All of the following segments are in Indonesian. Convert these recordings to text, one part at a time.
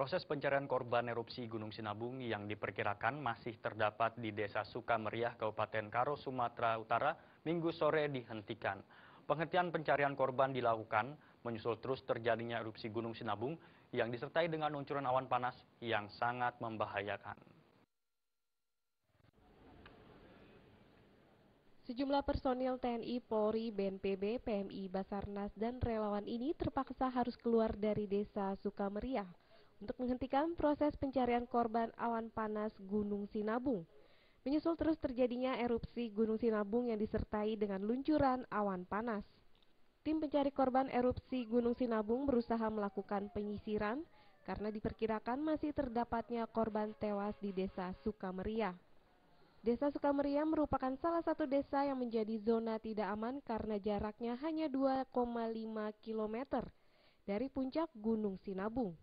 Proses pencarian korban erupsi Gunung Sinabung yang diperkirakan masih terdapat di Desa Sukameriah, Kabupaten Karo, Sumatera Utara, Minggu sore dihentikan. Penghentian pencarian korban dilakukan menyusul terus terjadinya erupsi Gunung Sinabung yang disertai dengan luncuran awan panas yang sangat membahayakan. Sejumlah personil TNI, Polri, BNPB, PMI, Basarnas, dan relawan ini terpaksa harus keluar dari Desa Sukameriah untuk menghentikan proses pencarian korban awan panas Gunung Sinabung. Menyusul terus terjadinya erupsi Gunung Sinabung yang disertai dengan luncuran awan panas. Tim pencari korban erupsi Gunung Sinabung berusaha melakukan penyisiran karena diperkirakan masih terdapatnya korban tewas di Desa Sukameriah. Desa Sukameriah merupakan salah satu desa yang menjadi zona tidak aman karena jaraknya hanya 2,5 km dari puncak Gunung Sinabung.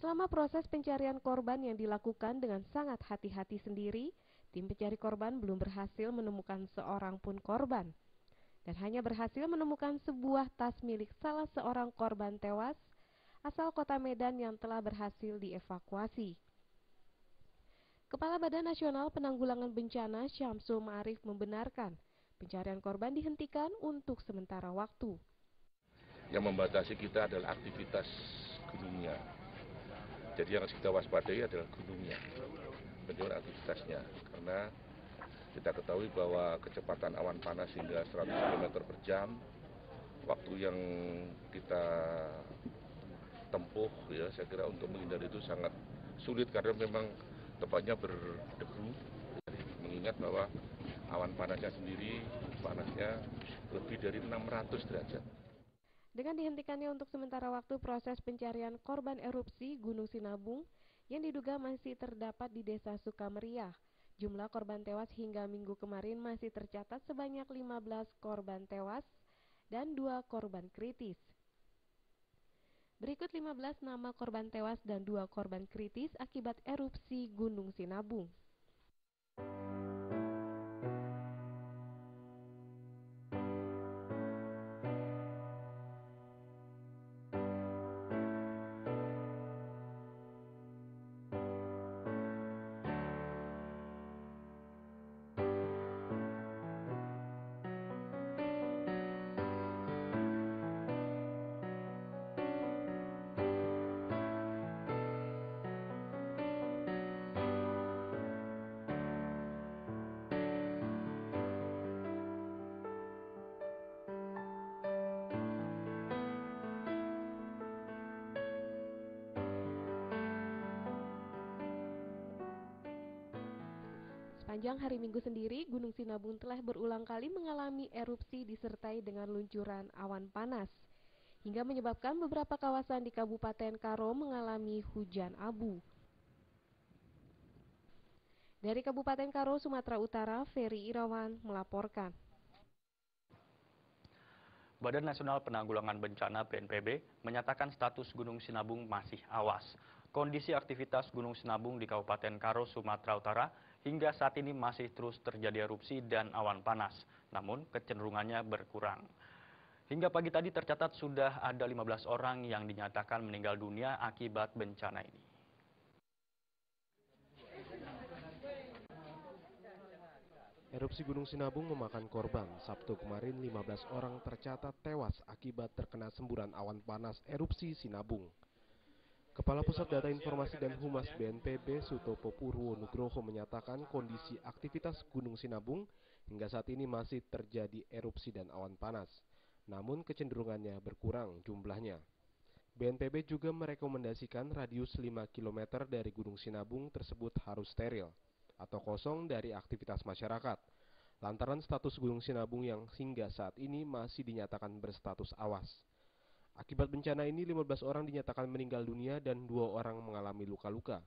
Selama proses pencarian korban yang dilakukan dengan sangat hati-hati sendiri, tim pencari korban belum berhasil menemukan seorang pun korban dan hanya berhasil menemukan sebuah tas milik salah seorang korban tewas asal Kota Medan yang telah berhasil dievakuasi. Kepala Badan Nasional Penanggulangan Bencana Syamsul Ma'arif membenarkan pencarian korban dihentikan untuk sementara waktu. Yang membatasi kita adalah aktivitas gunungnya. Jadi yang harus kita waspadai adalah gunungnya, bagaimana aktivitasnya. Karena kita ketahui bahwa kecepatan awan panas hingga 100 km per jam, waktu yang kita tempuh, ya saya kira untuk menghindari itu sangat sulit karena memang tempatnya berdebu, mengingat bahwa awan panasnya sendiri panasnya lebih dari 600 derajat. Dengan dihentikannya untuk sementara waktu proses pencarian korban erupsi Gunung Sinabung yang diduga masih terdapat di Desa Sukameriah, jumlah korban tewas hingga minggu kemarin masih tercatat sebanyak 15 korban tewas dan 2 korban kritis. Berikut 15 nama korban tewas dan 2 korban kritis akibat erupsi Gunung Sinabung. Sepanjang hari Minggu sendiri, Gunung Sinabung telah berulang kali mengalami erupsi disertai dengan luncuran awan panas, hingga menyebabkan beberapa kawasan di Kabupaten Karo mengalami hujan abu. Dari Kabupaten Karo, Sumatera Utara, Ferry Irawan melaporkan. Badan Nasional Penanggulangan Bencana (BNPB) menyatakan status Gunung Sinabung masih awas. Kondisi aktivitas Gunung Sinabung di Kabupaten Karo, Sumatera Utara hingga saat ini masih terus terjadi erupsi dan awan panas, namun kecenderungannya berkurang. Hingga pagi tadi tercatat sudah ada 15 orang yang dinyatakan meninggal dunia akibat bencana ini. Erupsi Gunung Sinabung memakan korban. Sabtu kemarin 15 orang tercatat tewas akibat terkena semburan awan panas erupsi Sinabung. Kepala Pusat Data Informasi dan Humas BNPB Sutopo Purwonugroho menyatakan kondisi aktivitas Gunung Sinabung hingga saat ini masih terjadi erupsi dan awan panas, namun kecenderungannya berkurang jumlahnya. BNPB juga merekomendasikan radius 5 km dari Gunung Sinabung tersebut harus steril atau kosong dari aktivitas masyarakat, lantaran status Gunung Sinabung yang hingga saat ini masih dinyatakan berstatus awas. Akibat bencana ini 15 orang dinyatakan meninggal dunia dan 2 orang mengalami luka-luka.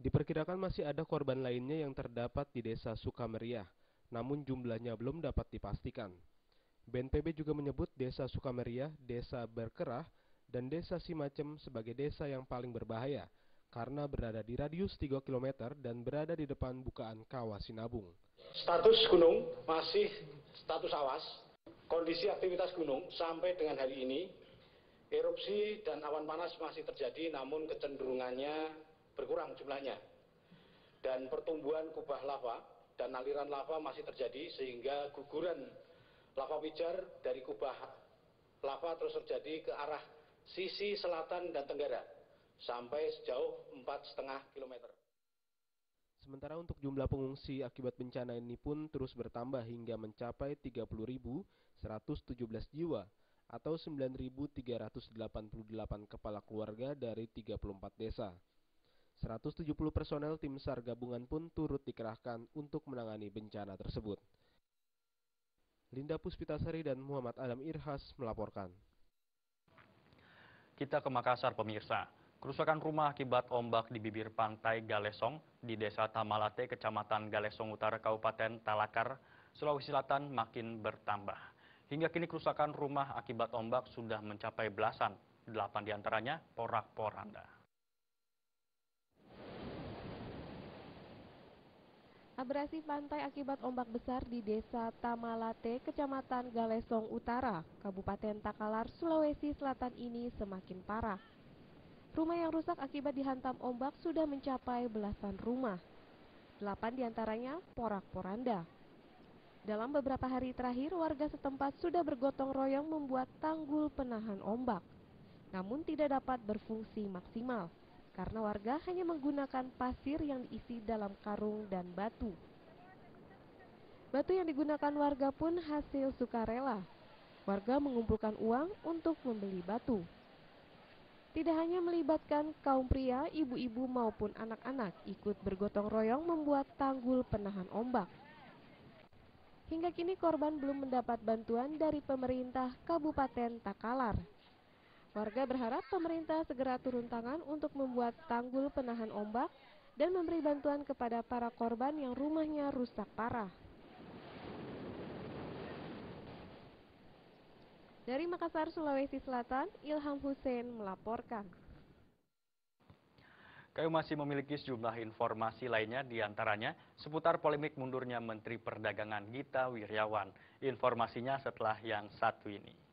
Diperkirakan masih ada korban lainnya yang terdapat di Desa Sukameriah, namun jumlahnya belum dapat dipastikan. BNPB juga menyebut Desa Sukameriah, Desa Berkerah, dan Desa Simacem sebagai desa yang paling berbahaya karena berada di radius 3 km dan berada di depan bukaan Kawah Sinabung. Status gunung masih status awas. Kondisi aktivitas gunung sampai dengan hari ini Erupsi dan awan panas masih terjadi, namun kecenderungannya berkurang jumlahnya. Dan pertumbuhan kubah lava dan aliran lava masih terjadi, sehingga guguran lava pijar dari kubah lava terus terjadi ke arah sisi selatan dan tenggara sampai sejauh 4,5 km. Sementara untuk jumlah pengungsi akibat bencana ini pun terus bertambah hingga mencapai 30.117 jiwa atau 9.388 kepala keluarga dari 34 desa. 170 personel tim SAR gabungan pun turut dikerahkan untuk menangani bencana tersebut. Linda Puspitasari dan Muhammad Adam Irhas melaporkan. Kita ke Makassar, pemirsa. Kerusakan rumah akibat ombak di bibir pantai Galesong di Desa Tamalate, Kecamatan Galesong Utara, Kabupaten Talakar, Sulawesi Selatan makin bertambah. Hingga kini kerusakan rumah akibat ombak sudah mencapai belasan, 8 diantaranya porak-poranda. Abrasi pantai akibat ombak besar di Desa Tamalate, Kecamatan Galesong Utara, Kabupaten Takalar, Sulawesi Selatan ini semakin parah. Rumah yang rusak akibat dihantam ombak sudah mencapai belasan rumah. 8 diantaranya porak-poranda. Dalam beberapa hari terakhir, warga setempat sudah bergotong royong membuat tanggul penahan ombak. Namun tidak dapat berfungsi maksimal, karena warga hanya menggunakan pasir yang diisi dalam karung dan batu. Batu yang digunakan warga pun hasil sukarela. Warga mengumpulkan uang untuk membeli batu. Tidak hanya melibatkan kaum pria, ibu-ibu maupun anak-anak ikut bergotong royong membuat tanggul penahan ombak. Hingga kini korban belum mendapat bantuan dari pemerintah Kabupaten Takalar. Warga berharap pemerintah segera turun tangan untuk membuat tanggul penahan ombak dan memberi bantuan kepada para korban yang rumahnya rusak parah. Dari Makassar, Sulawesi Selatan, Ilham Hussein melaporkan. Kami masih memiliki sejumlah informasi lainnya, diantaranya seputar polemik mundurnya Menteri Perdagangan Gita Wirjawan. Informasinya setelah yang satu ini.